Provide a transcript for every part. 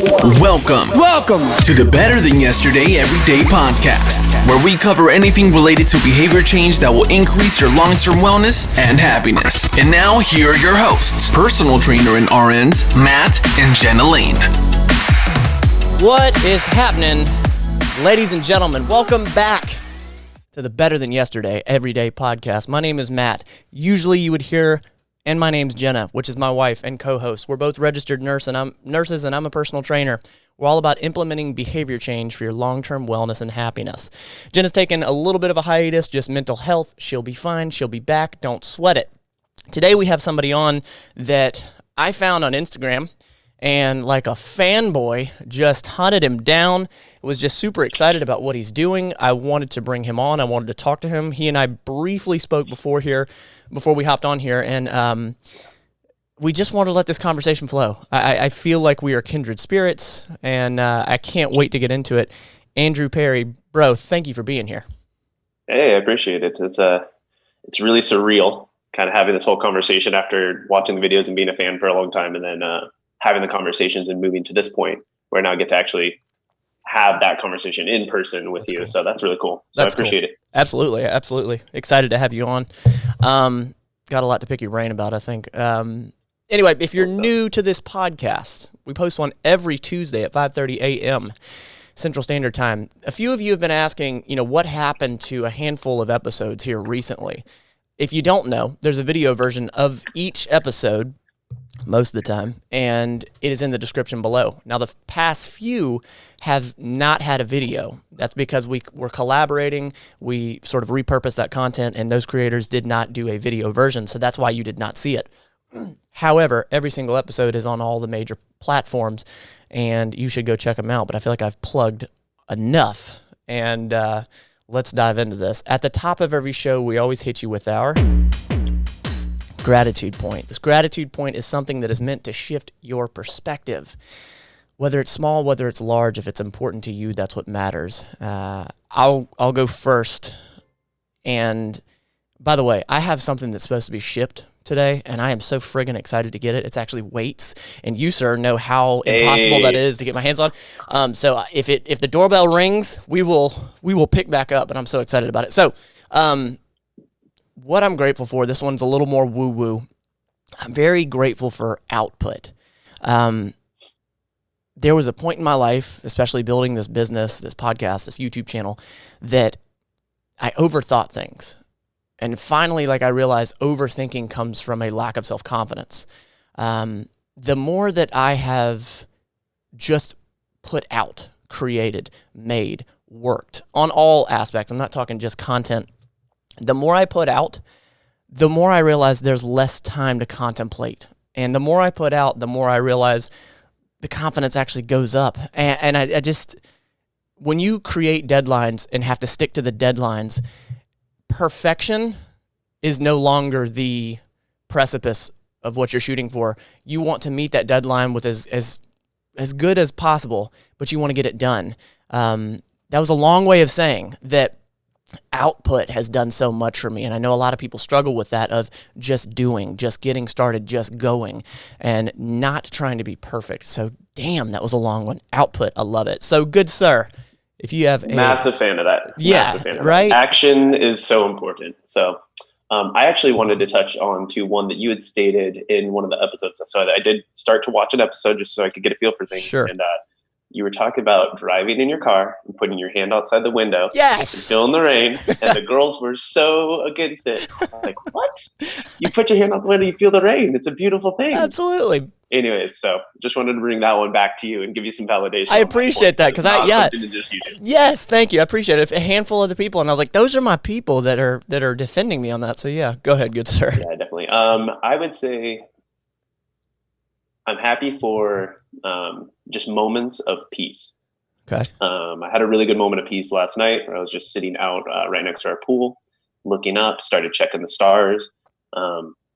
Welcome to the Better Than Yesterday Everyday Podcast, where we cover anything related to behavior change that will increase your long-term wellness and happiness. And now, here are your hosts, personal trainer and RNs, Matt and Jenna. What is happening, ladies and gentlemen? Welcome back to the Better Than Yesterday Everyday Podcast. My name is Matt. Usually you would hear, and my name's Jenna, which is my wife and co-host. We're both registered nurses, and I'm a personal trainer. We're all about implementing behavior change for your long-term wellness and happiness. Jenna's taken a little bit of a hiatus, just mental health. She'll be fine. She'll be back. Don't sweat it. Today we have somebody on that I found on Instagram, and like a fanboy, just hunted him down. Was just super excited about what he's doing. I wanted to bring him on. I wanted to talk to him. He and I briefly spoke before we hopped on here, and we just wanted to let this conversation flow. I feel like we are kindred spirits, and I can't wait to get into it. Andrew Perry, bro, thank you for being here. Hey, I appreciate it. It's really surreal kind of having this whole conversation after watching the videos and being a fan for a long time, and then having the conversations and moving to this point where I now get to actually have that conversation in person with you. Cool. So that's really cool. So that's I appreciate it. Absolutely. Excited to have you on. Got a lot to pick your brain about, I think. Anyway, if you're new to this podcast, we post one every Tuesday at 5:30 a.m. Central Standard Time. A few of you have been asking, what happened to a handful of episodes here recently. If you don't know, there's a video version of each episode most of the time, and it is in the description below. Now, the past few have not had a video. That's because we were collaborating. We sort of repurposed that content, and those creators did not do a video version, so that's why you did not see it. However, every single episode is on all the major platforms, and you should go check them out, but I feel like I've plugged enough, and let's dive into this. At the top of every show, we always hit you with our gratitude point. This gratitude point is something that is meant to shift your perspective. Whether it's small, whether it's large, if it's important to you, that's what matters. I'll go first. And by the way, I have something that's supposed to be shipped today, and I am so friggin' excited to get it. It's actually weights, and you, sir, know how impossible that is to get my hands on. So if the doorbell rings, we will pick back up, and I'm so excited about it. So, what I'm grateful for, this one's a little more woo-woo. I'm very grateful for output. There was a point in my life, especially building this business, this podcast, this YouTube channel, that I overthought things. And finally, I realized overthinking comes from a lack of self-confidence. The more that I have just put out, created, made, worked on all aspects, I'm not talking just content. The more I put out, the more I realize there's less time to contemplate. And the more I put out, the more I realize the confidence actually goes up. And I just, when you create deadlines and have to stick to the deadlines, perfection is no longer the precipice of what you're shooting for. You want to meet that deadline with as good as possible, but you want to get it done. That was a long way of saying that output has done so much for me, and I know a lot of people struggle with that, of just doing, just getting started, just going, and not trying to be perfect. So damn, that was a long one. Output, I love it. So good, sir. If you have massive fan of that. Yeah, massive fan of right? That. Action is so important. So I actually wanted to touch on to one that you had stated in one of the episodes. So I did start to watch an episode just so I could get a feel for things. Sure. And you were talking about driving in your car and putting your hand outside the window. Yes. And feeling the rain. And the girls were so against it. I was like, what? You put your hand out the window, you feel the rain. It's a beautiful thing. Absolutely. Anyways, so just wanted to bring that one back to you and give you some validation. I appreciate that, because yes, thank you. I appreciate it. A handful of the people, and I was like, those are my people that are defending me on that. So yeah, go ahead, good sir. Yeah, definitely. I would say I'm happy for just moments of peace. Okay. I had a really good moment of peace last night where I was just sitting out right next to our pool, looking up, started checking the stars.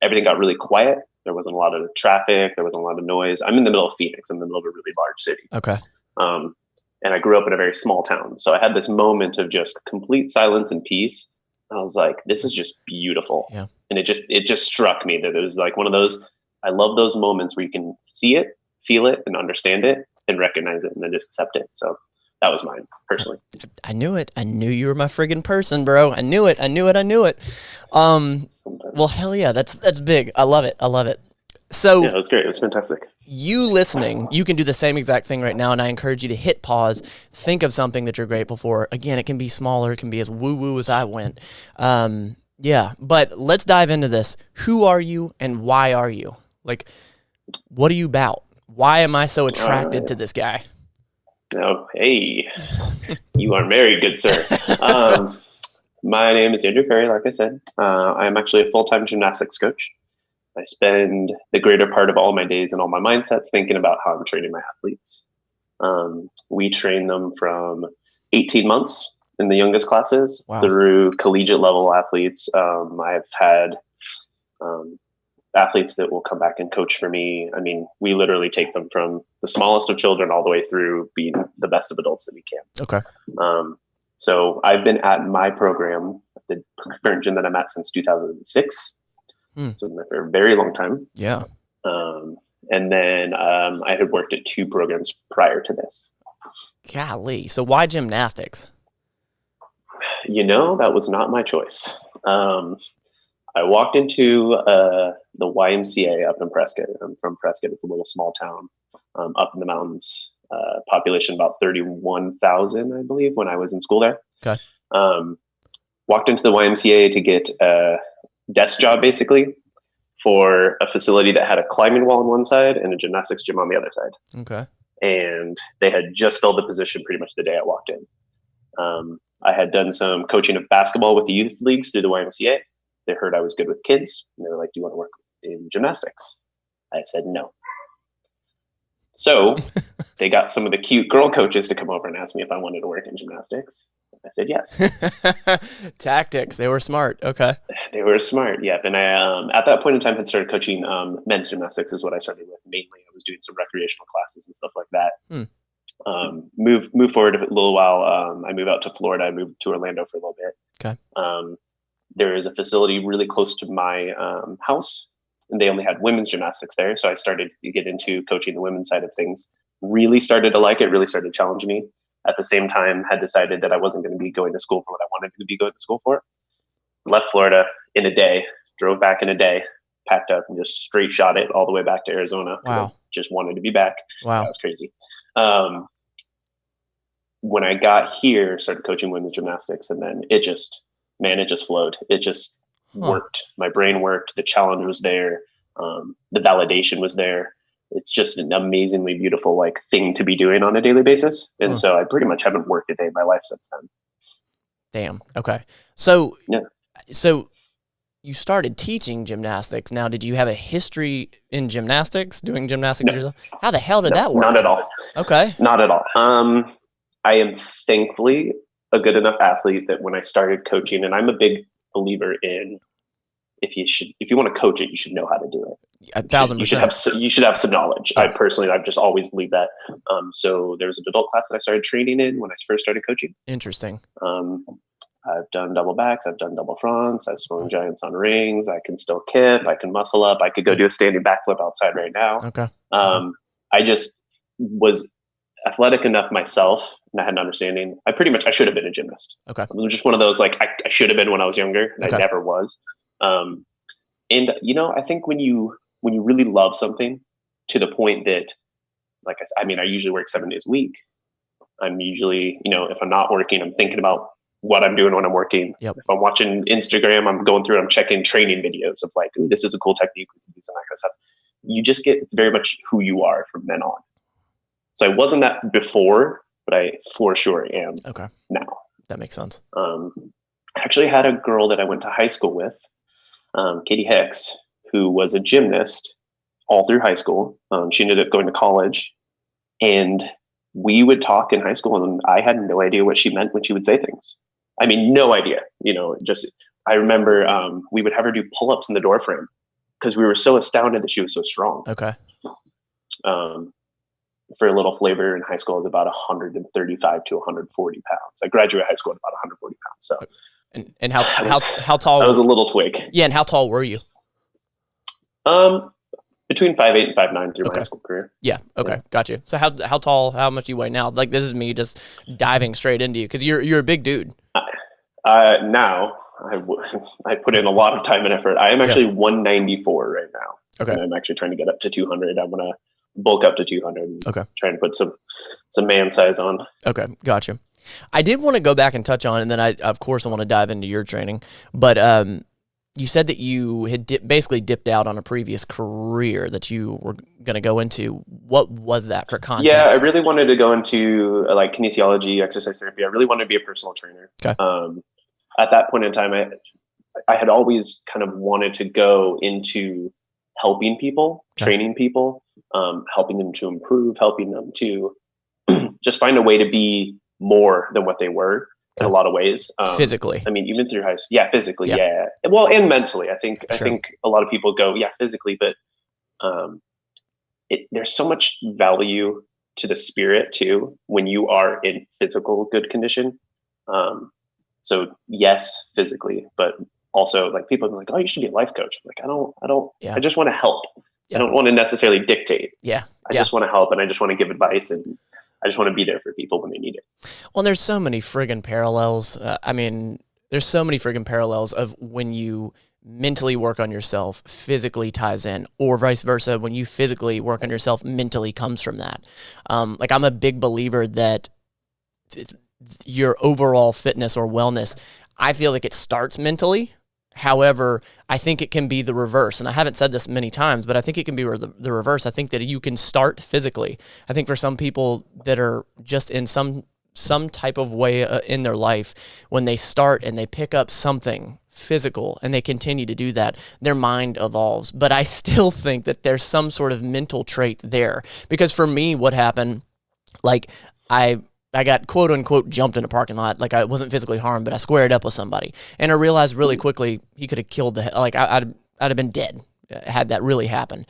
Everything got really quiet. There wasn't a lot of traffic. There wasn't a lot of noise. I'm in the middle of Phoenix. I'm in the middle of a really large city. Okay. And I grew up in a very small town. So I had this moment of just complete silence and peace. I was like, this is just beautiful. Yeah. And it just struck me that it was like one of those, I love those moments where you can see it, feel it, and understand it. and recognize it and then just accept it. So that was mine personally. I knew it. I knew you were my friggin' person, bro. I knew it. Well, hell yeah. That's big. I love it. So yeah, it was great. It was fantastic. You listening, you can do the same exact thing right now, and I encourage you to hit pause, think of something that you're grateful for. Again, it can be smaller, it can be as woo-woo as I went. Yeah, but let's dive into this. Who are you and why are you? Like, what are you about? Why am I so attracted to this guy? Oh, hey, you are married, good sir. My name is Andrew Perry, like I said. I'm actually a full-time gymnastics coach. I spend the greater part of all my days and all my mindsets thinking about how I'm training my athletes. We train them from 18 months in the youngest classes through collegiate level athletes. I've had athletes that will come back and coach for me. I mean, we literally take them from the smallest of children all the way through being the best of adults that we can. Okay. So I've been at my program, the current gym that I'm at, since 2006. So I've been there for a very long time. Yeah. And then I had worked at 2 programs prior to this. Golly. So why gymnastics? That was not my choice. I walked into the YMCA up in Prescott. I'm from Prescott. It's a little small town up in the mountains. Population about 31,000, I believe, when I was in school there. Okay. Walked into the YMCA to get a desk job, basically, for a facility that had a climbing wall on one side and a gymnastics gym on the other side. Okay. And they had just filled the position pretty much the day I walked in. I had done some coaching of basketball with the youth leagues through the YMCA. They heard I was good with kids, and they were like, "Do you want to work in gymnastics?" I said no. So they got some of the cute girl coaches to come over and ask me if I wanted to work in gymnastics. I said yes. Tactics. They were smart. Okay. They were smart. Yeah. And I, at that point in time, had started coaching men's gymnastics is what I started with. Mainly, I was doing some recreational classes and stuff like that. Move forward a little while. I moved out to Florida. I moved to Orlando for a little bit. Okay. There is a facility really close to my house, and they only had women's gymnastics there. So I started to get into coaching the women's side of things. Really started to like it. Really started to challenge me. At the same time, had decided that I wasn't going to be going to school for what I wanted to be going to school for. Left Florida in a day, drove back in a day, packed up, and just straight shot it all the way back to Arizona. Wow. I just wanted to be back. Wow. That was crazy. When I got here, started coaching women's gymnastics, and then it just flowed. It just worked. My brain worked. The challenge was there. The validation was there. It's just an amazingly beautiful thing to be doing on a daily basis. And so I pretty much haven't worked a day in my life since then. Damn. Okay. So, yeah. So you started teaching gymnastics. Now, did you have a history in gymnastics, doing gymnastics yourself? How the hell did that work? Not at all. Okay. Not at all. I am thankfully a good enough athlete that when I started coaching, and I'm a big believer in, if you want to coach it, you should know how to do it. 1,000%. You should have some knowledge. I've just always believed that. So there was an adult class that I started training in when I first started coaching. Interesting. I've done double backs. I've done double fronts. I've swung giants on rings. I can still kip. I can muscle up. I could go do a standing backflip outside right now. Okay. I just was athletic enough myself, and I had an understanding. I should have been a gymnast. Okay. I'm just one of those, I should have been when I was younger, and I never was. And I think when you really love something to the point that, like I said, I usually work 7 days a week. I'm usually, if I'm not working, I'm thinking about what I'm doing when I'm working. Yep. If I'm watching Instagram, I'm going through, I'm checking training videos of ooh, this is a cool technique. We can do some that kind of stuff. You just it's very much who you are from then on. So I wasn't that before, but I for sure am now. That makes sense. I actually had a girl that I went to high school with, Katie Hicks, who was a gymnast all through high school. She ended up going to college, and we would talk in high school, and I had no idea what she meant when she would say things. No idea. I remember we would have her do pull-ups in the door frame because we were so astounded that she was so strong. Okay. For a little flavor, in high school, I was about 135 to 140 pounds. I graduated high school at about 140 pounds. So, and how tall? I was a little twig. Yeah, and how tall were you? between 5'8" and 5'9" through my Okay. high school career. Yeah. Okay. Yeah. Got you. So how tall, how much do you weigh now? Like, this is me just diving straight into you, because you're a big dude. Now I put in a lot of time and effort. I am actually 194 right now. Okay. And I'm actually trying to get up to 200. I'm going to bulk up to 200 and Okay. try and put some man size on. Okay. Gotcha. I did want to go back and touch on, and then of course I want to dive into your training, but you said that you had basically dipped out on a previous career that you were going to go into. What was that, for context? Yeah, I really wanted to go into like kinesiology, exercise therapy. I really wanted to be a personal trainer. Okay. At that point in time, I had always kind of wanted to go into helping people, training people, helping them to improve, helping them to just find a way to be more than what they were. In a lot of ways, physically. I mean, even through high school, physically, well, and mentally. I think a lot of people go, physically, but there's so much value to the spirit too when you are in physical good condition. So yes, physically, but also like people are like, oh, you should be a life coach. I'm like, I don't. I just want to help. I don't want to necessarily dictate. I just want to help, and I just want to give advice, and I just want to be there for people when they need it. Well, there's so many friggin' parallels. There's so many friggin' parallels of when you mentally work on yourself, physically ties in, or vice versa. When you physically work on yourself, mentally comes from that. Like, I'm a big believer that your overall fitness or wellness, I feel like it starts mentally. However, I think it can be the reverse. And I haven't said this many times, but I think it can be the reverse. I think that you can start physically. I think for some people that are just in some type of way in their life, when they start and they pick up something physical and they continue to do that, their mind evolves. But I still think that there's some sort of mental trait there. Because for me, what happened, like, I got quote unquote jumped in a parking lot. Like, I wasn't physically harmed, but I squared up with somebody, and I realized really quickly he could have killed I'd have been dead had that really happened.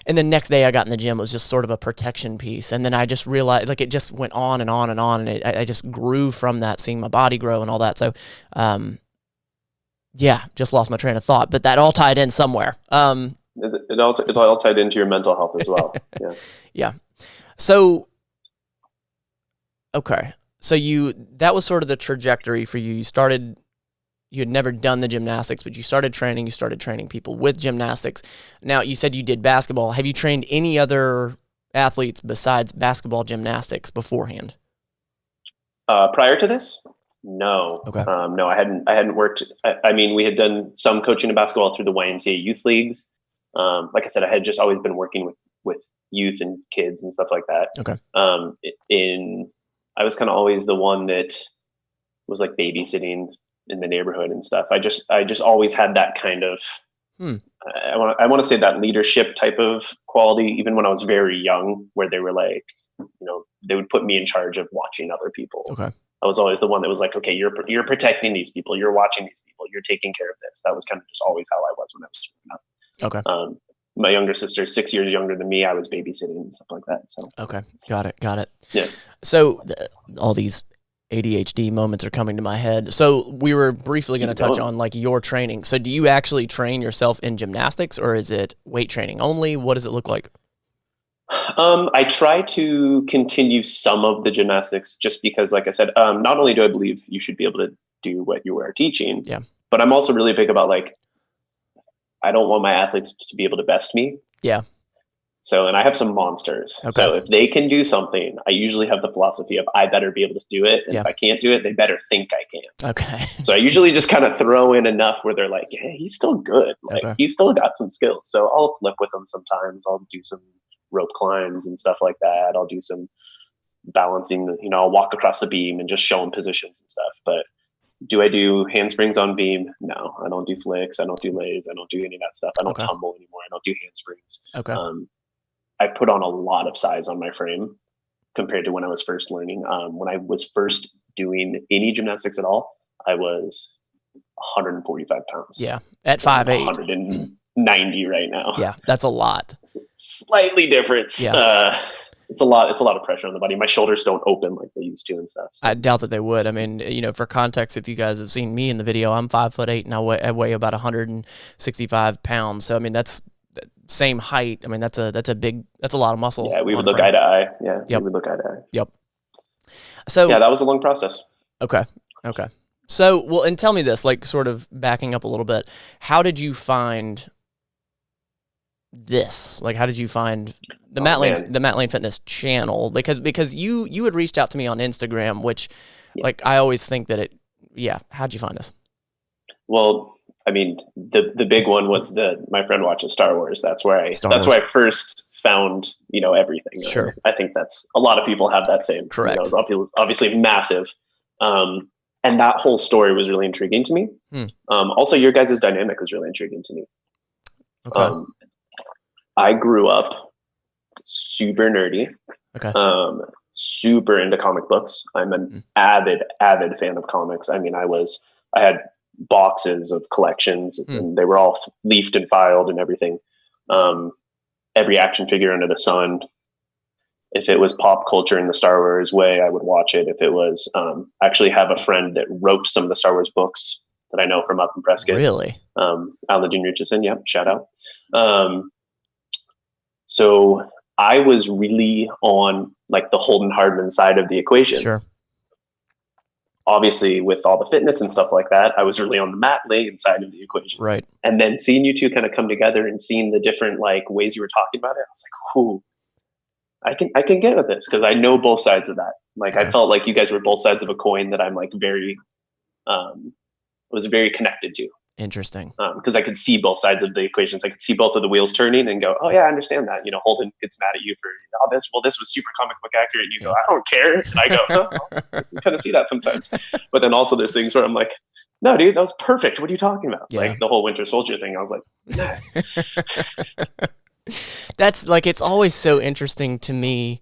And the next day I got in the gym, it was just sort of a protection piece. And then I just realized, like, it just went on and on and on, and I just grew from that, seeing my body grow and all that. So, just lost my train of thought, but that all tied in somewhere. It all tied into your mental health as well. Yeah. So. Okay. So that was sort of the trajectory for you. You had never done the gymnastics, but you started training people with gymnastics. Now, you said you did basketball. Have you trained any other athletes besides basketball gymnastics beforehand? Prior to this? No. Okay. No, I hadn't worked. I mean, we had done some coaching in basketball through the YMCA youth leagues. Like I said, I had just always been working with youth and kids and stuff like that. Okay. I was kind of always the one that was like babysitting in the neighborhood and stuff. I just always had that kind of, I want to say that leadership type of quality, even when I was very young, where they were like, they would put me in charge of watching other people. Okay. I was always the one that was like, okay, you're protecting these people, you're watching these people, you're taking care of this. That was kind of just always how I was when I was growing up. Okay. My younger sister, 6 years younger than me, I was babysitting and stuff like that. So okay, got it. Yeah. So all these ADHD moments are coming to my head. So we were briefly going to touch on like your training. So do you actually train yourself in gymnastics, or is it weight training only? What does it look like? I try to continue some of the gymnastics just because, like I said, not only do I believe you should be able to do what you are teaching, but I'm also really big about, like, I don't want my athletes to be able to best me. Yeah. So, and I have some monsters. Okay. So if they can do something, I usually have the philosophy of I better be able to do it. And if I can't do it, they better think I can. Okay. So I usually just kind of throw in enough where they're like, hey, he's still good. Like, he's still got some skills. So I'll flip with them sometimes. I'll do some rope climbs and stuff like that. I'll do some balancing, I'll walk across the beam and just show them positions and stuff. But do I do handsprings on beam? No, I don't do flicks. I don't do lays. I don't do any of that stuff. I don't tumble anymore. I don't do handsprings. Okay. I put on a lot of size on my frame compared to when I was first learning. When I was first doing any gymnastics at all, I was 145 pounds. Yeah. At 5'8". 190 right now. Yeah. That's a lot. It's slightly different. Yeah. It's a lot of pressure on the body. My shoulders don't open like they used to and stuff. So. I doubt that they would. I mean, for context, if you guys have seen me in the video, I'm 5'8" and I weigh about 165 pounds. So, I mean, that's same height, I mean, that's a lot of muscle. Yeah, we would look eye to eye. Yeah, yep. we would look eye to eye. Yep. So yeah, that was a long process. Okay. So, well, and tell me this, like, sort of backing up a little bit, how did you find this? Like, how did you find the Matt Lane Fitness channel? Because you had reached out to me on Instagram, which, like, I always think that how'd you find us? Well, I mean, the big one was my friend watches Star Wars. That's where I first found, everything. Sure. I think that's a lot of people have that same. Correct. It was obviously massive. And that whole story was really intriguing to me. Also, your guys' dynamic was really intriguing to me. Okay. I grew up super nerdy. Okay. Super into comic books. I'm an avid fan of comics. I mean, I had boxes of collections and they were all leafed and filed and everything. Every action figure under the sun. If it was pop culture in the Star Wars way, I would watch it. If it was, I actually have a friend that wrote some of the Star Wars books that I know from up in Prescott. Really? Alan Richardson. Yeah. Shout out. So I was really on like the Holden Hardman side of the equation. Sure. Obviously with all the fitness and stuff like that, I was really on the Matt Lane side of the equation. Right. And then seeing you two kind of come together and seeing the different like ways you were talking about it, I was like, ooh, I can get with this because I know both sides of that. Like I felt like you guys were both sides of a coin that I'm like was very connected to. Interesting. Because I could see both sides of the equations. I could see both of the wheels turning and go, oh yeah, I understand that. Holden gets mad at you for this was super comic book accurate. And you go, I don't care. And I go, oh, you kind of see that sometimes. But then also there's things where I'm like, no, dude, that was perfect. What are you talking about? Yeah. Like the whole Winter Soldier thing. I was like, That's like, it's always so interesting to me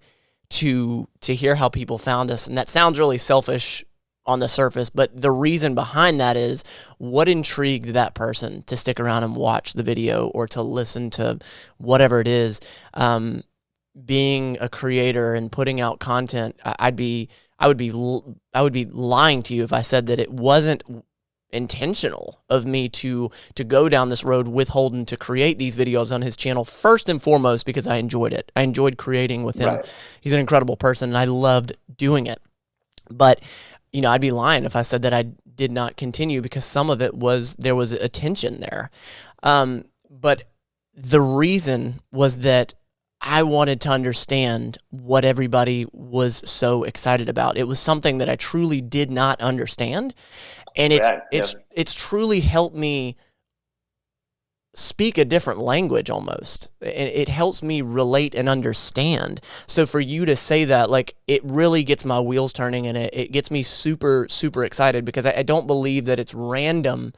to hear how people found us. And that sounds really selfish on the surface, but the reason behind that is what intrigued that person to stick around and watch the video or to listen to whatever it is. Being a creator and putting out content, I would be lying to you if I said that it wasn't intentional of me to go down this road with Holden to create these videos on his channel first and foremost because I enjoyed it. I enjoyed creating with him. Right. He's an incredible person and I loved doing it. But I'd be lying if I said that I did not continue because some of it there was a tension there. But the reason was that I wanted to understand what everybody was so excited about. It was something that I truly did not understand. And it's truly helped me speak a different language almost. It helps me relate and understand. So for you to say that, like, it really gets my wheels turning and it gets me super, super excited because I don't believe that it's random,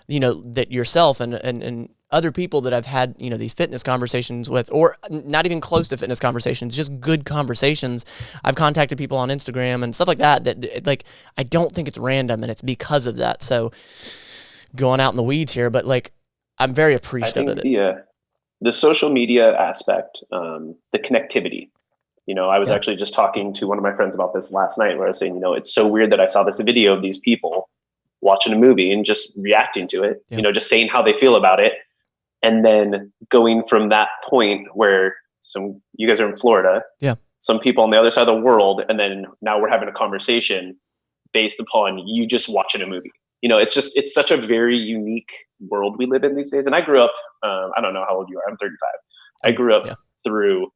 that yourself and other people that I've had, these fitness conversations with, or not even close to fitness conversations, just good conversations. I've contacted people on Instagram and stuff like that, like, I don't think it's random and it's because of that. So going out in the weeds here, but like, I'm very appreciative of it. The social media aspect, the connectivity. I was actually just talking to one of my friends about this last night where I was saying, it's so weird that I saw this video of these people watching a movie and just reacting to it, just saying how they feel about it. And then going from that point where you guys are in Florida, some people on the other side of the world, and then now we're having a conversation based upon you just watching a movie. It's such a very unique world we live in these days. And I grew up, I don't know how old you are. I'm 35. I grew up through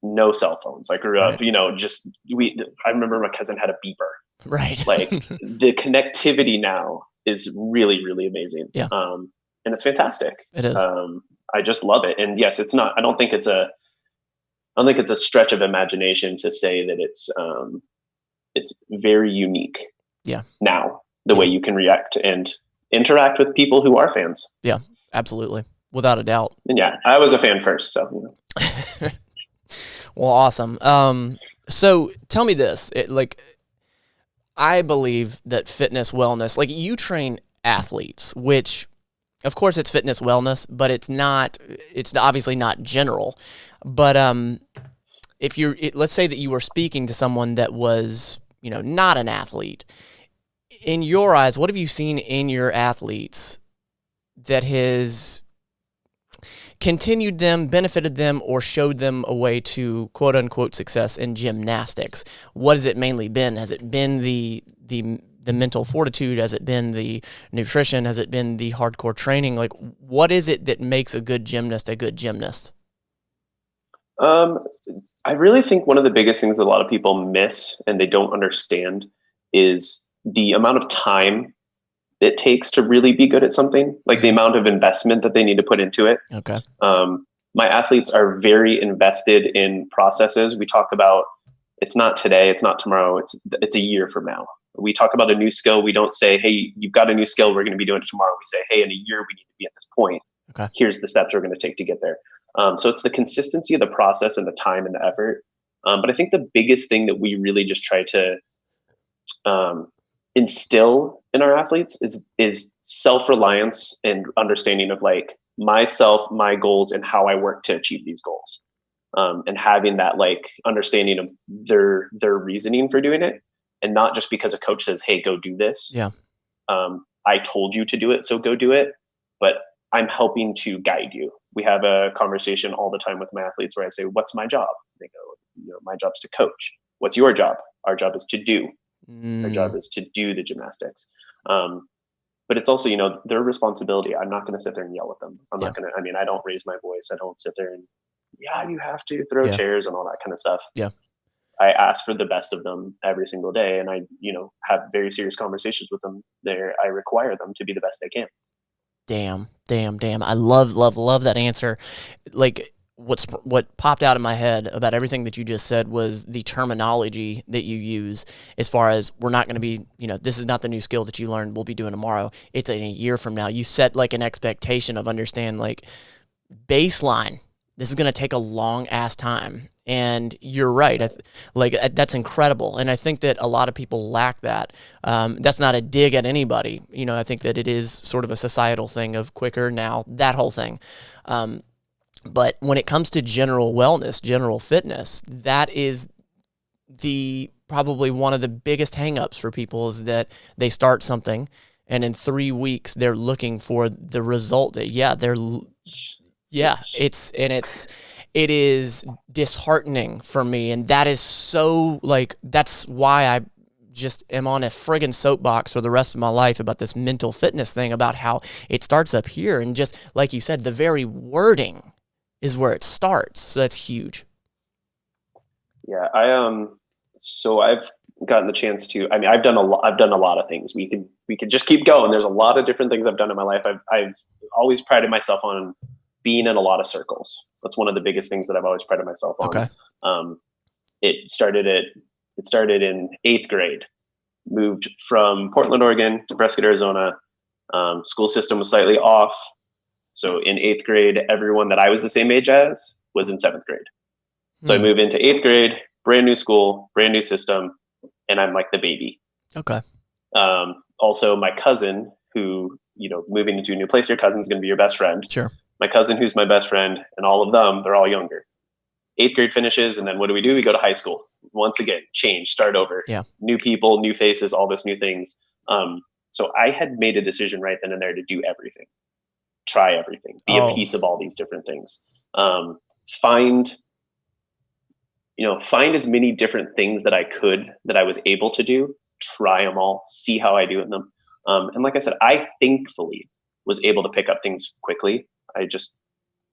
no cell phones. I grew up, I remember my cousin had a beeper. Right. Like the connectivity now is really, really amazing. Yeah. And it's fantastic. It is. I just love it. And yes, it's not, I don't think it's a stretch of imagination to say that it's very unique. Yeah. Now, the way you can react and interact with people who are fans. Yeah, absolutely. Without a doubt. And I was a fan first, so. Well, awesome. So tell me this, I believe that fitness, wellness, like you train athletes, which of course it's fitness wellness, but it's obviously not general. But let's say that you were speaking to someone that was, not an athlete. In your eyes, what have you seen in your athletes that has continued them, benefited them, or showed them a way to quote unquote success in gymnastics? What has it mainly been? Has it been the mental fortitude? Has it been the nutrition? Has it been the hardcore training? Like, what is it that makes a good gymnast a good gymnast? I really think one of the biggest things that a lot of people miss and they don't understand is the amount of time it takes to really be good at something, like the amount of investment that they need to put into it. Okay. My athletes are very invested in processes. We talk about, it's not today, it's not tomorrow, it's a year from now. We talk about a new skill. We don't say, hey, you've got a new skill, we're going to be doing it tomorrow. We say, hey, in a year, we need to be at this point. Okay. Here's the steps we're going to take to get there. So it's the consistency of the process and the time and the effort. But I think the biggest thing that we really just try to instill in our athletes is self-reliance and understanding of like myself, my goals, and how I work to achieve these goals. And having that like understanding of their reasoning for doing it, and not just because a coach says, hey, go do this. Yeah. I told you to do it, so go do it. But I'm helping to guide you. We have a conversation all the time with my athletes where I say, what's my job? They go, my job's to coach. What's your job? Our job is to do. Our job is to do the gymnastics. But it's also, their responsibility. I'm not going to sit there and yell at them. I'm not going to, I don't raise my voice. I don't sit there and, you have to throw chairs and all that kind of stuff. Yeah. I ask for the best of them every single day. And I, have very serious conversations with them there. I require them to be the best they can. Damn. I love that answer. Like what popped out of my head about everything that you just said was the terminology that you use as far as we're not going to be, this is not the new skill that you learned we'll be doing tomorrow. It's in a year from now. You set like an expectation of understand like baseline. This is going to take a long ass time. And you're right. That's incredible. And I think that a lot of people lack that. That's not a dig at anybody. I think that it is sort of a societal thing of quicker now, that whole thing. But when it comes to general wellness, general fitness, that is probably one of the biggest hangups for people is that they start something and in 3 weeks they're looking for the result that, it is disheartening for me. And that is so that's why I just am on a friggin' soapbox for the rest of my life about this mental fitness thing, about how it starts up here. And just like you said, the very wording is where it starts. So that's huge. Yeah. So I've gotten the chance to, I've done a lot of things. We could just keep going. There's a lot of different things I've done in my life. I've always prided myself on being in a lot of circles. That's one of the biggest things that I've always prided myself on. Okay. It started in 8th grade, moved from Portland, Oregon to Prescott, Arizona. School system was slightly off. So in 8th grade, everyone that I was the same age as was in 7th grade. So I moved into 8th grade, brand new school, brand new system, and I'm like the baby. Okay. Also my cousin who, moving into a new place, your cousin's going to be your best friend. Sure. My cousin, who's my best friend, and all of them, they're all younger. 8th grade finishes, and then what do? We go to high school. Once again, change, start over. Yeah. New people, new faces, all this new things. So I had made a decision right then and there to do everything, try everything, be a piece of all these different things. Find as many different things that I was able to do, try them all, see how I do in them. And like I said, I thankfully was able to pick up things quickly.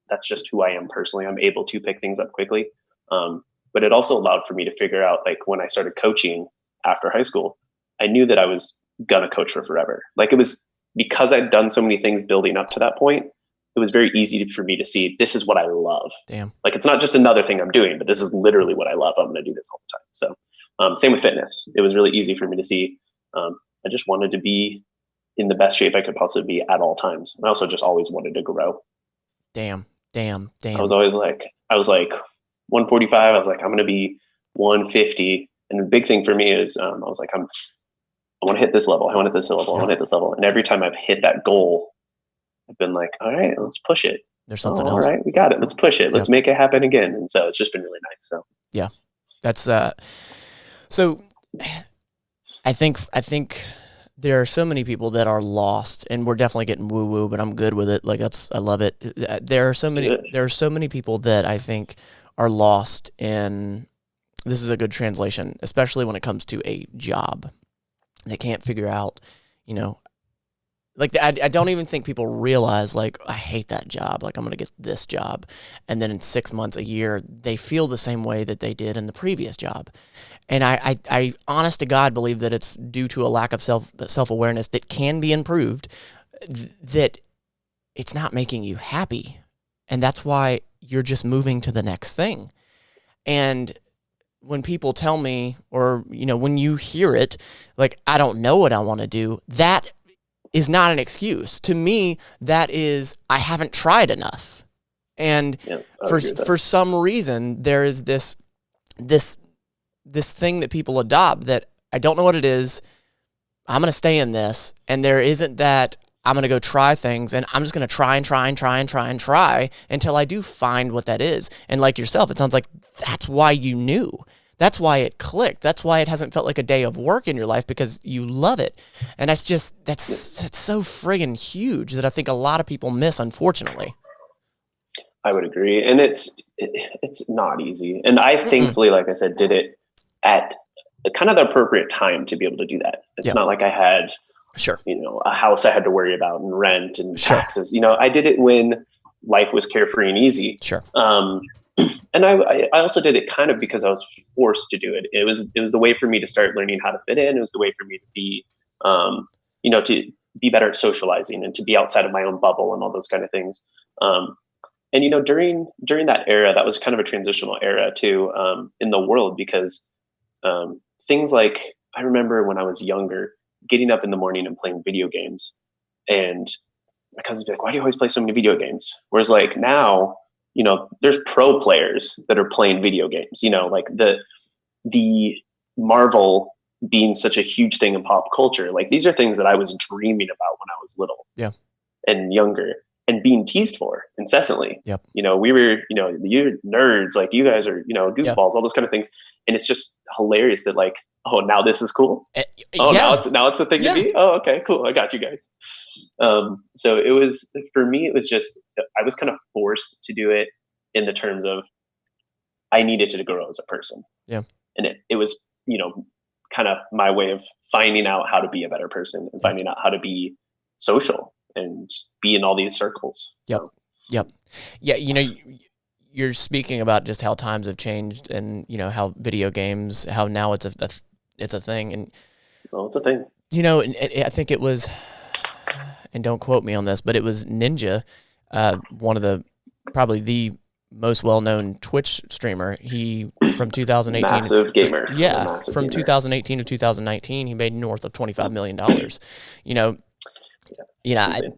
That's just who I am personally. I'm able to pick things up quickly. But it also allowed for me to figure out, like when I started coaching after high school, I knew that I was gonna coach for forever. Like it was because I'd done so many things building up to that point, it was very easy for me to see this is what I love. Damn. Like it's not just another thing I'm doing, but this is literally what I love. I'm gonna do this all the time. So same with fitness. It was really easy for me to see. I just wanted to be in the best shape I could possibly be at all times. And I also just always wanted to grow. Damn. I was always like 145. I was like, I'm going to be 150. And the big thing for me is, I was like, I want to hit this level. I want to hit this level. I want to hit this level. And every time I've hit that goal, I've been like, all right, let's push it. There's something else. All right, we got it. Let's push it. Let's make it happen again. And so it's just been really nice. So yeah, that's so I think there are so many people that are lost, and we're definitely getting woo woo, but I'm good with it. Like I love it. There are so many people that I think are lost in, this is a good translation, especially when it comes to a job. They can't figure out, like I don't even think people realize, like, I hate that job. Like, I'm going to get this job. And then in 6 months, a year, they feel the same way that they did in the previous job. And I honest to God, believe that it's due to a lack of self-awareness that can be improved, that it's not making you happy. And that's why you're just moving to the next thing. And when people tell me, or, when you hear it, like, I don't know what I want to do, that is not an excuse. To me, that is, I haven't tried enough. And for some reason, there is this thing that people adopt that I don't know what it is. I'm going to stay in this. And there isn't that I'm going to go try things, and I'm just going to try until I do find what that is. And like yourself, it sounds like that's why you knew. That's why it clicked. That's why it hasn't felt like a day of work in your life, because you love it. And that's so friggin' huge that I think a lot of people miss, unfortunately. I would agree. And it's not easy. And I thankfully, like I said, did it at kind of the appropriate time to be able to do that. It's not like I had, a house I had to worry about and rent and taxes. I did it when life was carefree and easy. Sure. And I also did it kind of because I was forced to do it. It was the way for me to start learning how to fit in. It was the way for me to be, to be better at socializing and to be outside of my own bubble and all those kind of things. And during that era, that was kind of a transitional era too, in the world, because things like, I remember when I was younger, getting up in the morning and playing video games, and my cousins would be like, "Why do you always play so many video games?" Whereas like now, there's pro players that are playing video games, like the Marvel being such a huge thing in pop culture. Like, these are things that I was dreaming about when I was little and younger, and being teased for incessantly. Yep. We were, you're nerds, like you guys are, goofballs, all those kind of things. And it's just hilarious that, like, oh, now this is cool. Now it's the thing to be. Oh, okay, cool. I got you guys. So it was, for me, it was just, I was kind of forced to do it in the terms of, I needed to grow as a person. Yeah. And it was, kind of my way of finding out how to be a better person and finding out how to be social and be in all these circles. Yep. Yep. Yeah. You're speaking about just how times have changed, and, how video games, how now it's a thing. And, it's a thing. And I think it was, and don't quote me on this, but it was Ninja, one of probably the most well-known Twitch streamer. He, from 2018, massive gamer. Yeah, from 2018 to 2019, he made north of $25 million.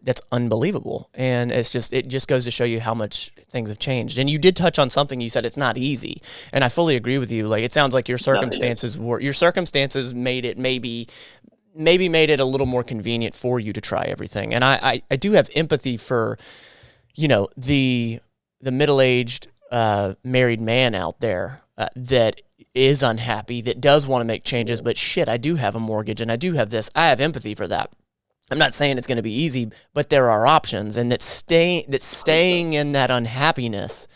That's unbelievable. And it just goes to show you how much things have changed. And you did touch on something. You said it's not easy, and I fully agree with you. Like, it sounds like your circumstances made it maybe made it a little more convenient for you to try everything. And I do have empathy for, the middle-aged married man out there that is unhappy, that does want to make changes, but shit, I do have a mortgage and I do have this. I have empathy for that. I'm not saying it's going to be easy, but there are options, and that staying in that unhappiness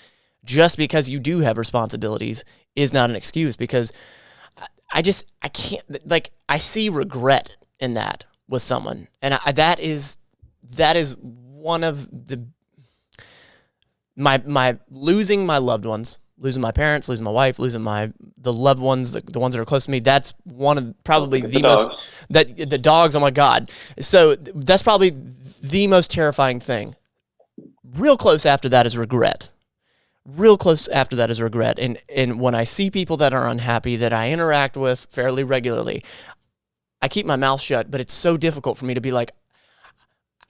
just because you do have responsibilities is not an excuse, because I can't, like, I see regret in that with someone. And that is one of my losing my loved ones, losing my parents, losing my wife, losing the loved ones, the ones that are close to me. That's one of probably the dogs. Oh my God. So that's probably the most terrifying thing. Real close after that is regret. And when I see people that are unhappy that I interact with fairly regularly, I keep my mouth shut, but it's so difficult for me to be like,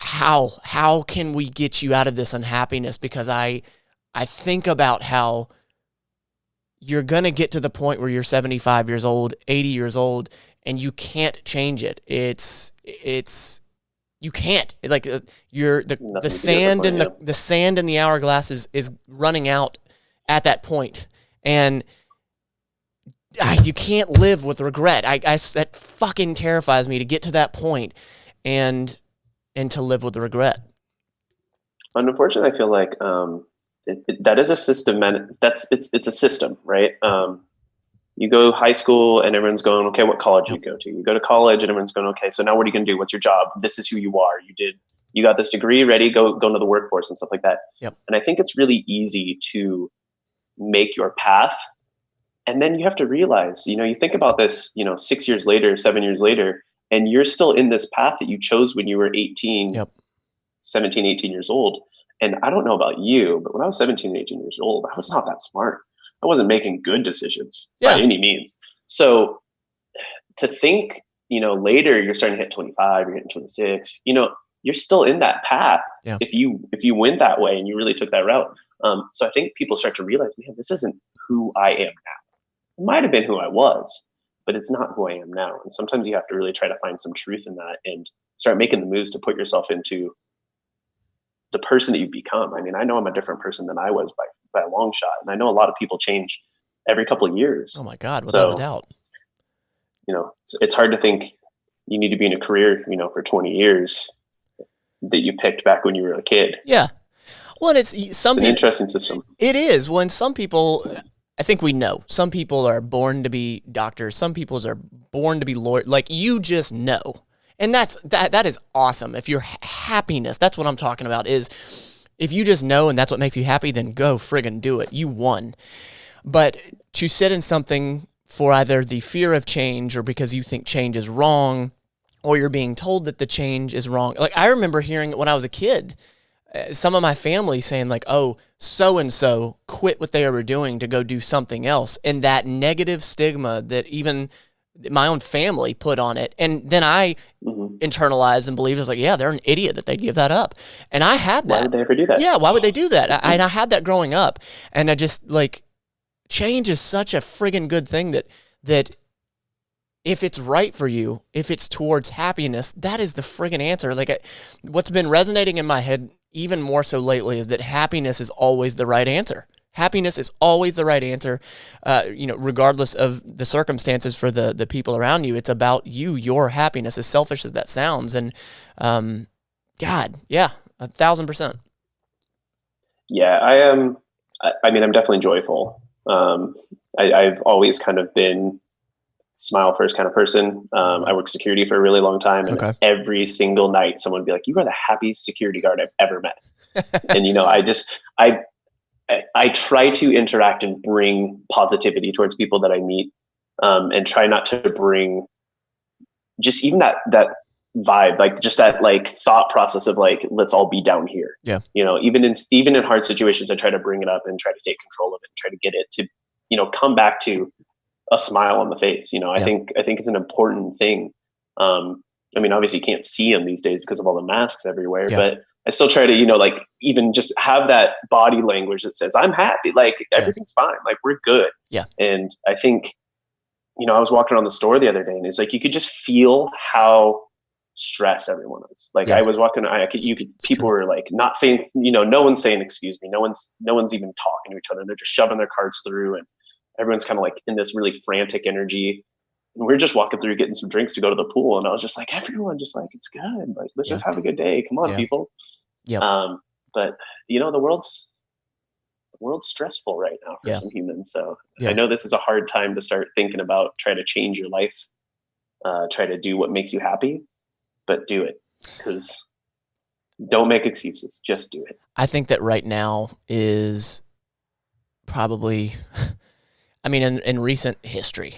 how can we get you out of this unhappiness? Because I think about how you're going to get to the point where you're 75 years old, 80 years old, and you can't change it. You can't. Like, the sand in the hourglass is running out at that point. And you can't live with regret. That fucking terrifies me to get to that point and to live with the regret. And unfortunately, I feel like that is a system, and it's a system, right? You go high school and everyone's going, okay, what college you go to? You go to college and everyone's going, okay, so now what are you going to do? What's your job? This is who you are. You got this degree, ready, go into the workforce and stuff like that. Yep. And I think it's really easy to make your path. And then you have to realize, you think about this, 6 years later, 7 years later, and you're still in this path that you chose when you were 18, 17, 18 years old. And I don't know about you, but when I was 17, 18 years old, I was not that smart. I wasn't making good decisions by any means. So to think, later you're starting to hit 25, you're hitting 26, you're still in that path. Yeah. If you went that way and you really took that route. So I think people start to realize, man, this isn't who I am now. It might have been who I was, but it's not who I am now. And sometimes you have to really try to find some truth in that and start making the moves to put yourself into the person that you've become. I mean, I know I'm a different person than I was by a long shot. And I know a lot of people change every couple of years. Oh my God, without a doubt. It's hard to think you need to be in a career, for 20 years that you picked back when you were a kid. Yeah. Well, it's an interesting system. It is. Well, and some people, I think we know, some people are born to be doctors. Some people are born to be lawyers. Like, you just know. And that is awesome. If your happiness, that's what I'm talking about, is if you just know and that's what makes you happy, then go friggin' do it. You won. But to sit in something for either the fear of change or because you think change is wrong or you're being told that the change is wrong. Like, I remember hearing when I was a kid, some of my family saying like, oh, so-and-so quit what they were doing to go do something else. And that negative stigma that even my own family put on it. And then I internalized and believed, I was like, yeah, they're an idiot that they'd give that up. And I had that. Why would they ever do that? Yeah, why would they do that? And I had that growing up. And I just, like, change is such a friggin' good thing that if it's right for you, if it's towards happiness, that is the friggin' answer. Like, what's been resonating in my head even more so lately is that happiness is always the right answer. Happiness is always the right answer, regardless of the circumstances for the people around you. It's about you, your happiness, as selfish as that sounds. And God, yeah, 1,000%. Yeah, I am. I mean, I'm definitely joyful. I've always kind of been smile first kind of person. I worked security for a really long time, and every single night someone would be like, "You are the happiest security guard I've ever met." And I try to interact and bring positivity towards people that I meet, and try not to bring just even that vibe, like just that like thought process of like, let's all be down here. Yeah. Even in hard situations, I try to bring it up and try to take control of it and try to get it to, come back to a smile on the face. I think it's an important thing. I mean, obviously you can't see them these days because of all the masks everywhere, but I still try to, like even just have that body language that says, I'm happy, like everything's fine, like we're good. Yeah. And I think, I was walking around the store the other day and it's like, you could just feel how stressed everyone is. Like I was walking, people were like not saying, no one's saying, excuse me. No one's even talking to each other. They're just shoving their carts through and everyone's kind of like in this really frantic energy. And we were just walking through, getting some drinks to go to the pool. And I was just like, everyone just like, it's good. Like, let's just have a good day. Come on, people. Yeah. But the world's stressful right now for some humans. So I know this is a hard time to start thinking about trying to change your life, try to do what makes you happy, but do it, because don't make excuses. Just do it. I think that right now is probably, I mean, in recent history,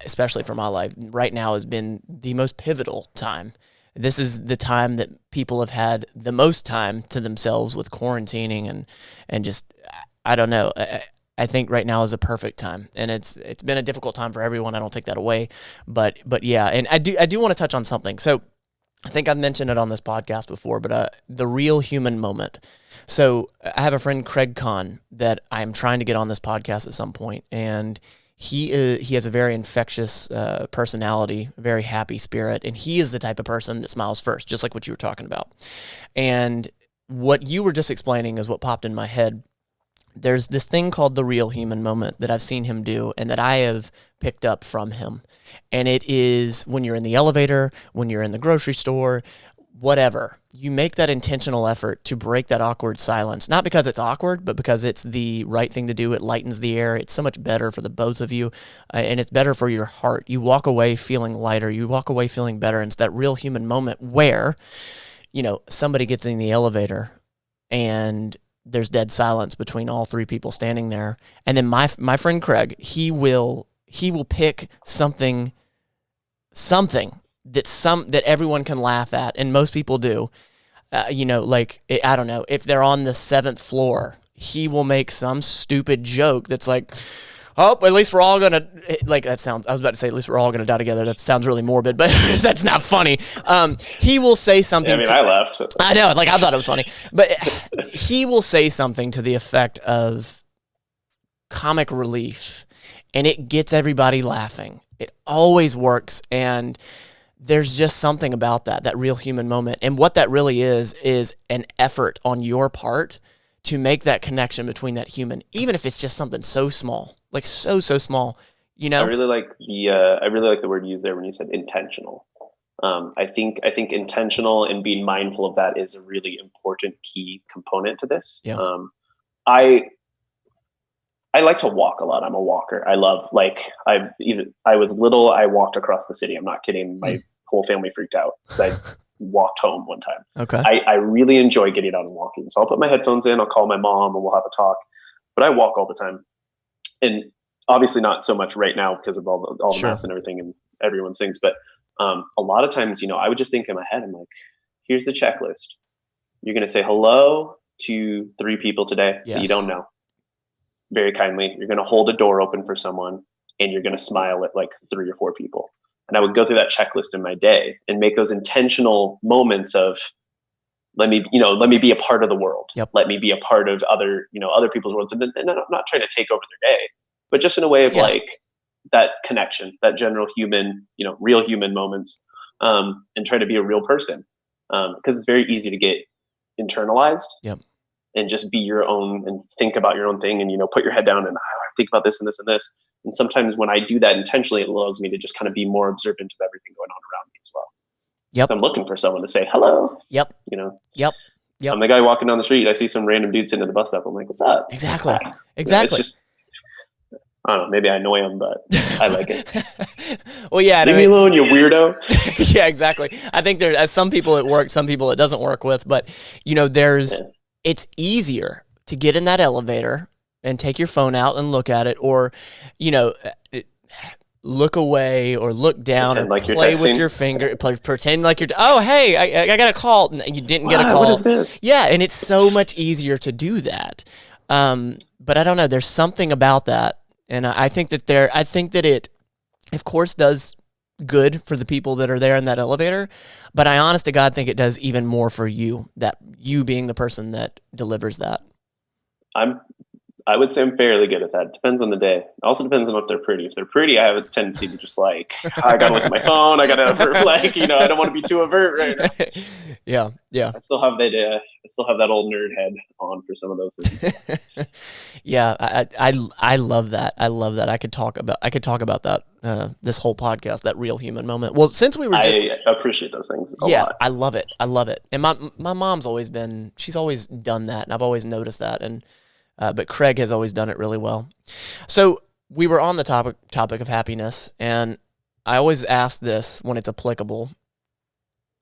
especially for my life, right now has been the most pivotal time. This is the time that people have had the most time to themselves with quarantining and just, I don't know. I think right now is a perfect time, and it's been a difficult time for everyone. I don't take that away, but yeah, and I do want to touch on something. So I think I've mentioned it on this podcast before, but the real human moment. So I have a friend, Craig Kahn, that I'm trying to get on this podcast at some point, and he has a very infectious personality, very happy spirit, and he is the type of person that smiles first, just like what you were talking about. And what you were just explaining is what popped in my head. there's this thing called the real human moment that I've seen him do and that I have picked up from him. And it is when you're in the elevator, when you're in the grocery store, whatever, you make that intentional effort to break that awkward silence, not because it's awkward, but because it's the right thing to do. It lightens the air. It's so much better for the both of you, and it's better for your heart. You walk away feeling lighter. You walk away feeling better. And it's that real human moment where, somebody gets in the elevator and there's dead silence between all three people standing there. And then my friend Craig, he will pick something that everyone can laugh at, and most people do. I don't know, if they're on the 7th floor, he will make some stupid joke that's like, oh, at least we're all gonna, like, that sounds, I was about to say, at least we're all gonna die together. That sounds really morbid, but that's not funny. He will say something. I laughed. I know, I thought it was funny, but he will say something to the effect of comic relief, and it gets everybody laughing. It always works, and there's just something about that real human moment. And what that really is an effort on your part to make that connection between that human, even if it's just something so small, like so small, I really like the word you used there when you said intentional. I think intentional and being mindful of that is a really important key component to this. Yeah. I like to walk a lot. I'm a walker. I love, I was little, I walked across the city. I'm not kidding. My whole family freaked out because I walked home one time. Okay. I really enjoy getting out and walking. So I'll put my headphones in, I'll call my mom and we'll have a talk, but I walk all the time. And obviously not so much right now because of all the Sure. mess and everything and everyone's things. But a lot of times, I would just think in my head, I'm like, here's the checklist. You're going to say hello to 3 people today that you don't know. Very kindly. You're going to hold a door open for someone and you're going to smile at like 3 or 4 people. And I would go through that checklist in my day and make those intentional moments of let me be a part of the world. Yep. Let me be a part of other people's worlds. And I'm not trying to take over their day, but just in a way of like that connection, that general human, real human moments, and try to be a real person. Because it's very easy to get internalized. Yep. And just be your own and think about your own thing and, put your head down and think about this and this and this. And sometimes when I do that intentionally, it allows me to just kind of be more observant of everything going on around me as well. Yep. So I'm looking for someone to say hello. Yep. Yep. I'm the guy walking down the street. I see some random dude sitting at the bus stop. I'm like, what's up? Exactly. It's just, I don't know, maybe I annoy him, but I like it. Well, yeah. Leave me alone, you weirdo. Yeah, exactly. I think there's some people it works, some people it doesn't work with, but it's easier to get in that elevator and take your phone out and look at it, or, look away or look down or play with your finger, pretend like you're, oh, hey, I got a call. And you didn't get a call. What is this? Yeah. And it's so much easier to do that. But I don't know, there's something about that. And I think that it, of course, does good for the people that are there in that elevator, but I honest to God think it does even more for you, that you being the person that delivers that. I would say I'm fairly good at that. Depends on the day. It also depends on if they're pretty. If they're pretty, I have a tendency to just I gotta look at my phone. I gotta avert, I don't want to be too avert right now. Yeah. I still have that old nerd head on for some of those things. Yeah, I love that. I love that. I could talk about that this whole podcast, that real human moment. Well, since we were, I appreciate those things a lot. I love it. And my mom's she's always done that, and I've always noticed that. And but Craig has always done it really well. So we were on the topic of happiness, and I always ask this when it's applicable.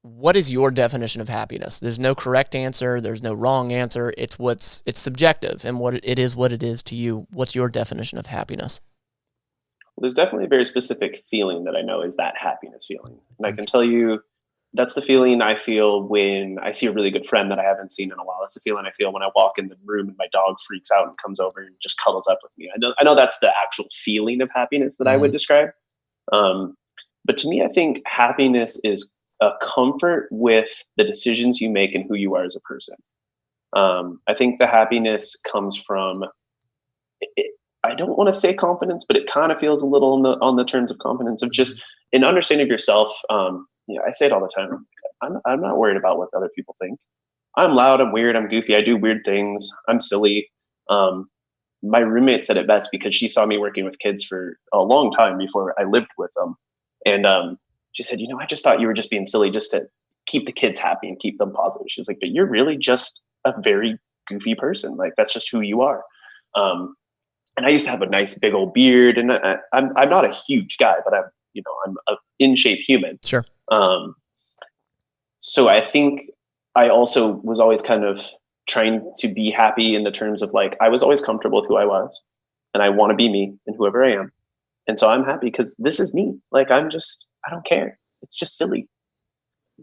What is your definition of happiness? There's no correct answer. There's no wrong answer. It's subjective, and what it is to you. What's your definition of happiness? Well, there's definitely a very specific feeling that I know is that happiness feeling. And I can tell you that's the feeling I feel when I see a really good friend that I haven't seen in a while. That's the feeling I feel when I walk in the room and my dog freaks out and comes over and just cuddles up with me. I know that's the actual feeling of happiness that I would describe. But to me, I think happiness is a comfort with the decisions you make and who you are as a person. I think the happiness comes from, I don't want to say confidence, but it kind of feels a little on the terms of confidence of just an understanding of yourself. I say it all the time. I'm not worried about what other people think. I'm loud, I'm weird, I'm goofy, I do weird things, I'm silly. my roommate said it best because she saw me working with kids for a long time before I lived with them. And she said, I just thought you were just being silly just to keep the kids happy and keep them positive. She's like, but you're really just a very goofy person. Like, that's just who you are. And I used to have a nice big old beard, and I'm not a huge guy, but I'm an in shape human. Sure. So I think I also was always kind of trying to be happy in the terms of like, I was always comfortable with who I was, and I want to be me and whoever I am. And so I'm happy because this is me. Like, I don't care. It's just silly.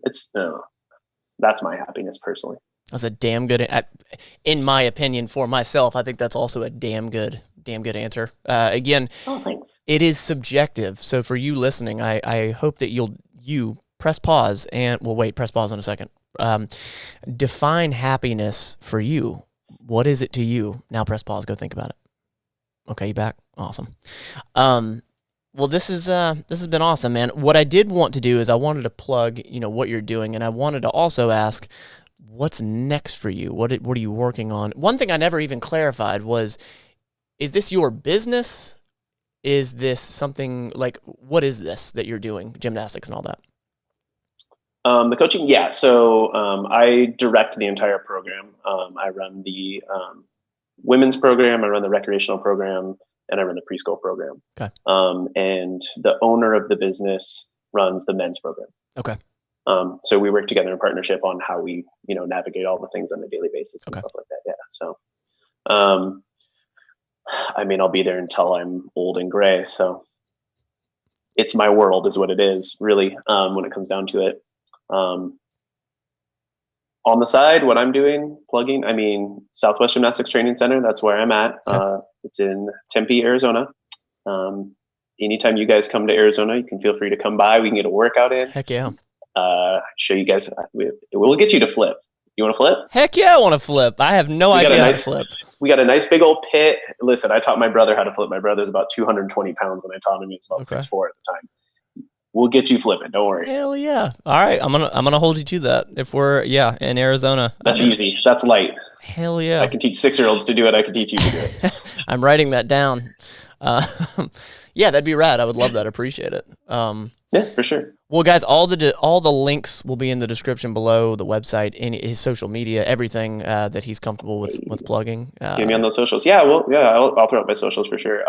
That's my happiness personally. That's a damn good, in my opinion, for myself. I think that's also a damn good answer. Again, thanks. It is subjective. So for you listening, I hope that you press pause and press pause in a second. Define happiness for you. What is it to you? Now press pause. Go think about it. Okay, you back? Awesome. Well, this has been awesome, man. What I did want to do is I wanted to plug, what you're doing, and I wanted to also ask, what's next for you? What are you working on? One thing I never even clarified was, is this your business? Is this something like, what is this that you're doing, gymnastics and all that? The coaching, yeah. So I direct the entire program. I run the women's program, I run the recreational program, and I run the preschool program. Okay. And the owner of the business runs the men's program. Okay. So we work together in partnership on how we, navigate all the things on a daily basis and stuff like that. Yeah. So, I'll be there until I'm old and gray. So it's my world is what it is, really, when it comes down to it. On the side, what I'm doing, plugging, Southwest Gymnastics Training Center, that's where I'm at. Okay. It's in Tempe, Arizona. Anytime you guys come to Arizona, you can feel free to come by. We can get a workout in. Heck yeah. Show you guys. We'll get you to flip. You want to flip? Heck yeah, I want to flip. I have no idea how to flip. We got a nice big old pit. Listen, I taught my brother how to flip. My brother's about 220 pounds when I taught him. He was about 6'4" at the time. We'll get you flipping. Don't worry. Hell yeah. All right. I'm gonna hold you to that. If we're in Arizona. That's easy. That's light. Hell yeah. I can teach 6-year-olds to do it. I can teach you to do it. I'm writing that down. Yeah, that'd be rad. I would love that. Appreciate it. Yeah, for sure. Well, guys, all the links will be in the description below, the website, his social media, everything that he's comfortable with plugging. Get me on those socials. Yeah, I'll throw out my socials for sure.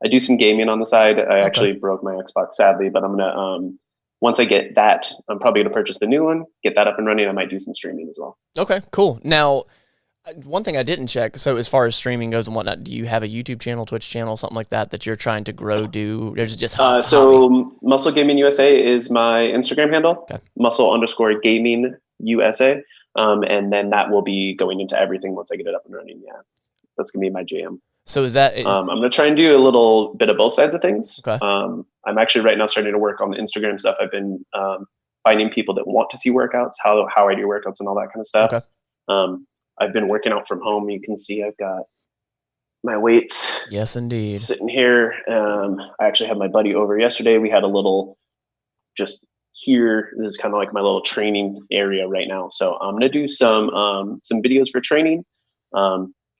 I do some gaming on the side. I actually broke my Xbox, sadly, but I'm gonna once I get that, I'm probably gonna purchase the new one, get that up and running. I might do some streaming as well. Okay, cool. Now, one thing I didn't check. So as far as streaming goes and whatnot, do you have a YouTube channel, Twitch channel, something like that you're trying to grow? There's just so Muscle Gaming USA is my Instagram handle. Okay. Muscle_Gaming USA, and then that will be going into everything once I get it up and running. Yeah, that's gonna be my jam. So I'm going to try and do a little bit of both sides of things. Okay. I'm actually right now starting to work on the Instagram stuff. I've been finding people that want to see workouts, how I do workouts and all that kind of stuff. Okay. I've been working out from home. You can see I've got my weights. Yes, indeed. Sitting here. I actually had my buddy over yesterday. We had a little just here. This is kind of like my little training area right now. So I'm going to do some videos for training.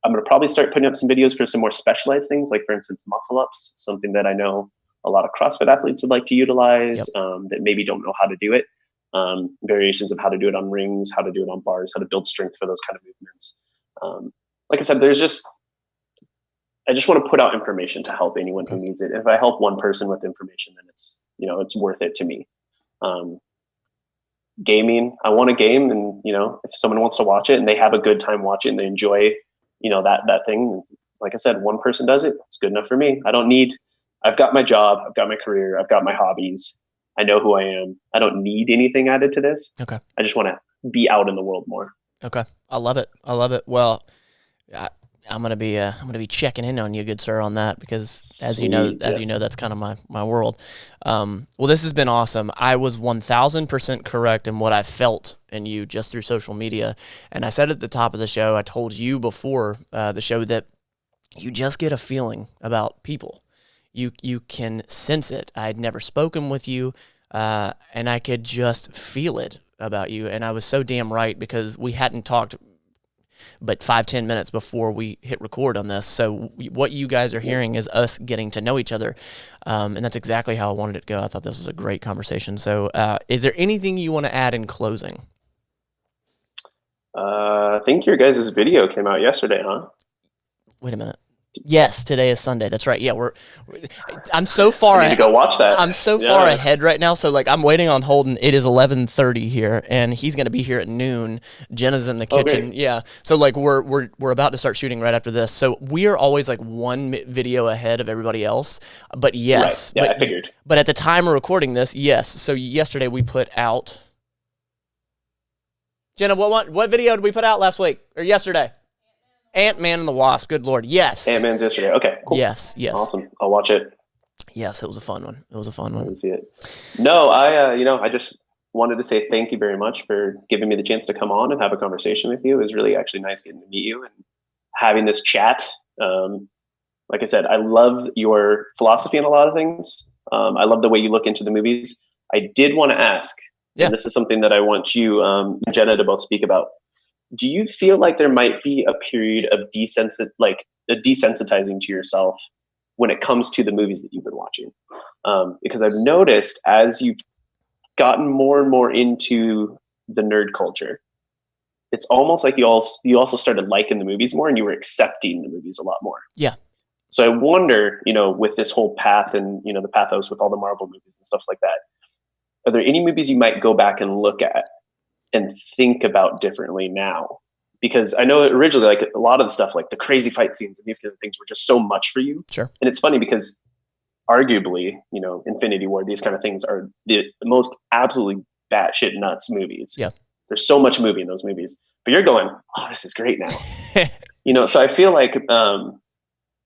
I'm going to probably start putting up some videos for some more specialized things, like, for instance, muscle ups, something that I know a lot of CrossFit athletes would like to utilize, that maybe don't know how to do it. Variations of how to do it on rings, how to do it on bars, how to build strength for those kind of movements. Like I said, I just want to put out information to help anyone who needs it. If I help one person with information, then it's worth it to me. Gaming, I want to game, and if someone wants to watch it and they have a good time watching, and they enjoy that thing, like I said, one person does it, it's good enough for me. I've got my job, I've got my career, I've got my hobbies, I know who I am. I don't need anything added to this. Okay. I just want to be out in the world more. Okay. I love it. Well, I'm gonna be checking in on you, good sir, on that, because as you know, that's kind of my world. Well, this has been awesome. I was 1000% correct in what I felt in you just through social media, and I said at the top of the show, I told you before the show that you just get a feeling about people. You can sense it. I had never spoken with you, and I could just feel it about you, and I was so damn right, because we hadn't talked. but 5-10 minutes before we hit record on this. So what you guys are hearing is us getting to know each other, and that's exactly how I wanted it to go. I thought this was a great conversation. So is there anything you want to add in closing? I think your guys' video came out yesterday, huh? Wait a minute. Yes, today is Sunday. That's right. Yeah, I'm so far. I need to go watch that. I'm so far ahead right now. So like, I'm waiting on Holden. It is 11:30 here, and he's gonna be here at noon. Jenna's in the kitchen. Okay. Yeah. So like, we're about to start shooting right after this. So we are always like one video ahead of everybody else. But yes, right. Yeah, I figured. But at the time of recording this, yes. So yesterday we put out. Jenna, what video did we put out last week or yesterday? Ant-Man and the Wasp. Good Lord. Yes. Ant-Man's yesterday. Okay, cool. Yes. Awesome. I'll watch it. Yes, it was a fun one. I didn't see it. No, I just wanted to say thank you very much for giving me the chance to come on and have a conversation with you. It was really actually nice getting to meet you and having this chat. Like I said, I love your philosophy on a lot of things. I love the way you look into the movies. I did want to ask, and this is something that I want you and Jenna to both speak about. Do you feel like there might be a period of desensitizing to yourself when it comes to the movies that you've been watching? Because I've noticed as you've gotten more and more into the nerd culture, it's almost like you also started liking the movies more and you were accepting the movies a lot more. Yeah. So I wonder, with this whole path and, the pathos with all the Marvel movies and stuff like that, are there any movies you might go back and look at and think about differently now? Because I know originally, like a lot of the stuff, like the crazy fight scenes and these kind of things were just so much for you. Sure. And it's funny because arguably, Infinity War, these kind of things are the most absolutely batshit nuts movies. Yeah. There's so much movie in those movies, but you're going, oh, this is great now. So I feel like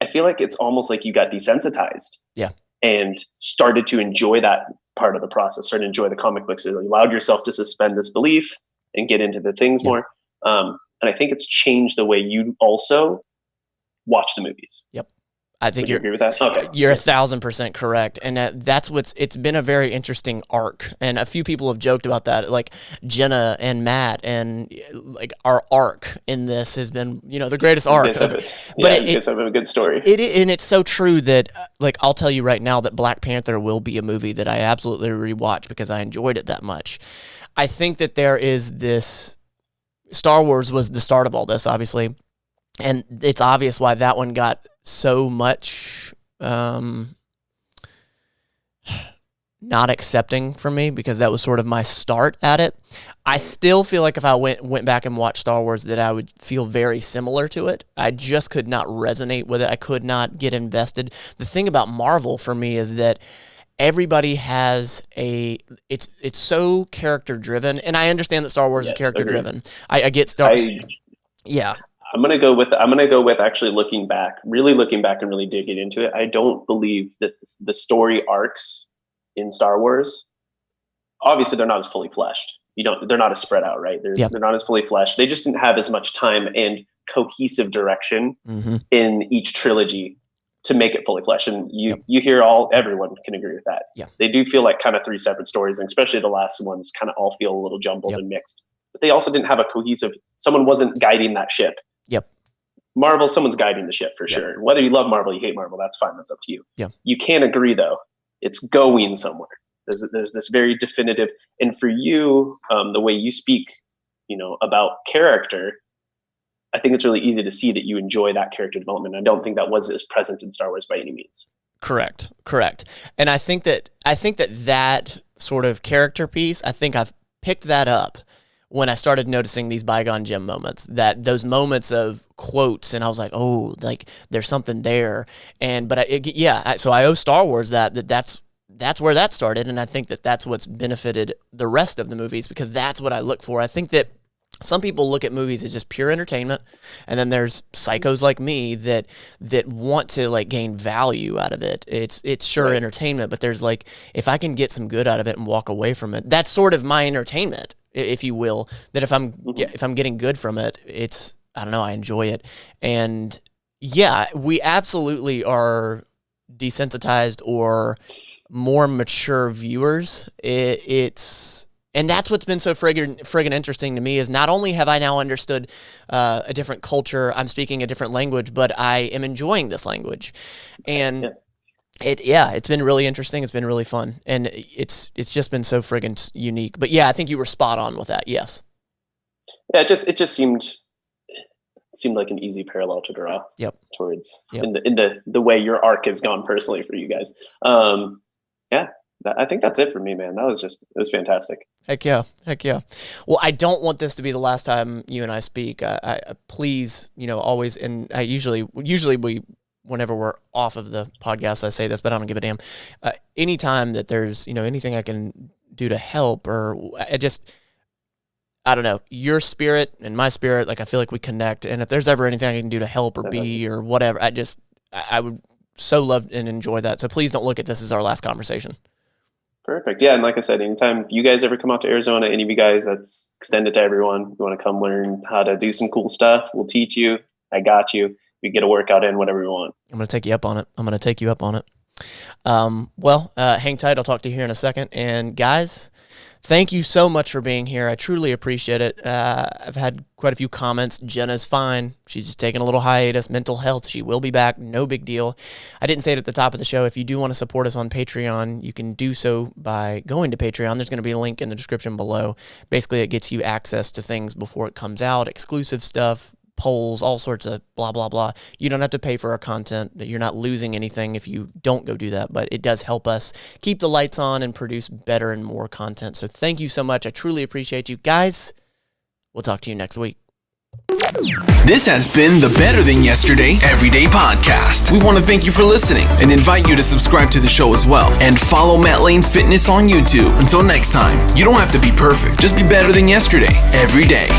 it's almost like you got desensitized. Yeah. And started to enjoy that part of the process, started to enjoy the comic books, and allowed yourself to suspend disbelief and get into the things more. And I think it's changed the way you also watch the movies. Yep. I think Would you agree with that? Okay. You're 1,000% correct. And that's it's been a very interesting arc. And a few people have joked about that, like Jenna and Matt, and like our arc in this has been, the greatest arc. But it's have a good story. And it's so true that, like, I'll tell you right now that Black Panther will be a movie that I absolutely rewatch because I enjoyed it that much. I think that there is this, Star Wars was the start of all this, obviously. And it's obvious why that one got so much not accepting from me, because that was sort of my start at it. I still feel like if I went back and watched Star Wars that I would feel very similar to it. I just could not resonate with it. I could not get invested. The thing about Marvel for me is that everybody has it's so character driven, and I understand that Star Wars is character driven. I get Star Wars. Yeah. I'm gonna go with actually really looking back and really digging into it. I don't believe that the story arcs in Star Wars, obviously they're not as fully fleshed. They're not as spread out, right? They're not as fully fleshed. They just didn't have as much time and cohesive direction in each trilogy to make it fully fleshed. And you hear everyone can agree with that. Yeah. They do feel like kind of three separate stories, and especially the last ones kind of all feel a little jumbled and mixed. But they also didn't have a cohesive, someone wasn't guiding that ship. Yep. Marvel, someone's guiding the ship for sure. Whether you love Marvel, you hate Marvel, that's fine. That's up to you. Yeah. You can't agree though. It's going somewhere. There's this very definitive, and for you, the way you speak, about character, I think it's really easy to see that you enjoy that character development. I don't think that was as present in Star Wars by any means. Correct. And I think that sort of character piece, I think I've picked that up when I started noticing these bygone gym moments, those moments of quotes, and I was like, oh, like there's something there. So I owe Star Wars that's where that started, and I think that's what's benefited the rest of the movies, because that's what I look for. I think that some people look at movies as just pure entertainment, and then there's psychos like me that want to like gain value out of it. It's sure entertainment, but there's like, if I can get some good out of it and walk away from it, that's sort of my entertainment, if you will. That if I'm getting good from it, I don't know, I enjoy it. And yeah, we absolutely are desensitized or more mature viewers. And that's what's been so friggin' interesting to me is not only have I now understood a different culture, I'm speaking a different language, but I am enjoying this language. And it's been really interesting. It's been really fun. And it's just been so friggin' unique. But yeah, I think you were spot on with that. Yes. Yeah, it just seemed like an easy parallel to draw towards in the way your arc has gone personally for you guys. I think that's it for me, man. It was fantastic. Heck yeah. Well, I don't want this to be the last time you and I speak. I please, always, and I usually whenever we're off of the podcast, I say this, but I don't give a damn. Anytime that there's, anything I can do to help, or I don't know, your spirit and my spirit, like I feel like we connect. And if there's ever anything I can do to help or be or whatever, I would so love and enjoy that. So please don't look at this as our last conversation. Perfect. Yeah. And like I said, anytime you guys ever come out to Arizona, any of you guys, that's extended to everyone. You want to come learn how to do some cool stuff, we'll teach you. I got you. We get a workout in, whatever you want. I'm going to take you up on it. Well, hang tight. I'll talk to you here in a second. And guys, thank you so much for being here. I truly appreciate it. I've had quite a few comments. Jenna's fine. She's just taking a little hiatus. Mental health. She will be back. No big deal. I didn't say it at the top of the show. If you do want to support us on Patreon, you can do so by going to Patreon. There's going to be a link in the description below. Basically, it gets you access to things before it comes out, exclusive stuff, polls, all sorts of blah, blah, blah. You don't have to pay for our content. You're not losing anything if you don't go do that, but it does help us keep the lights on and produce better and more content. So thank you so much. I truly appreciate you. Guys, we'll talk to you next week. This has been the Better Than Yesterday Everyday Podcast. We want to thank you for listening and invite you to subscribe to the show as well. And follow Matt Lane Fitness on YouTube. Until next time, you don't have to be perfect. Just be better than yesterday every day.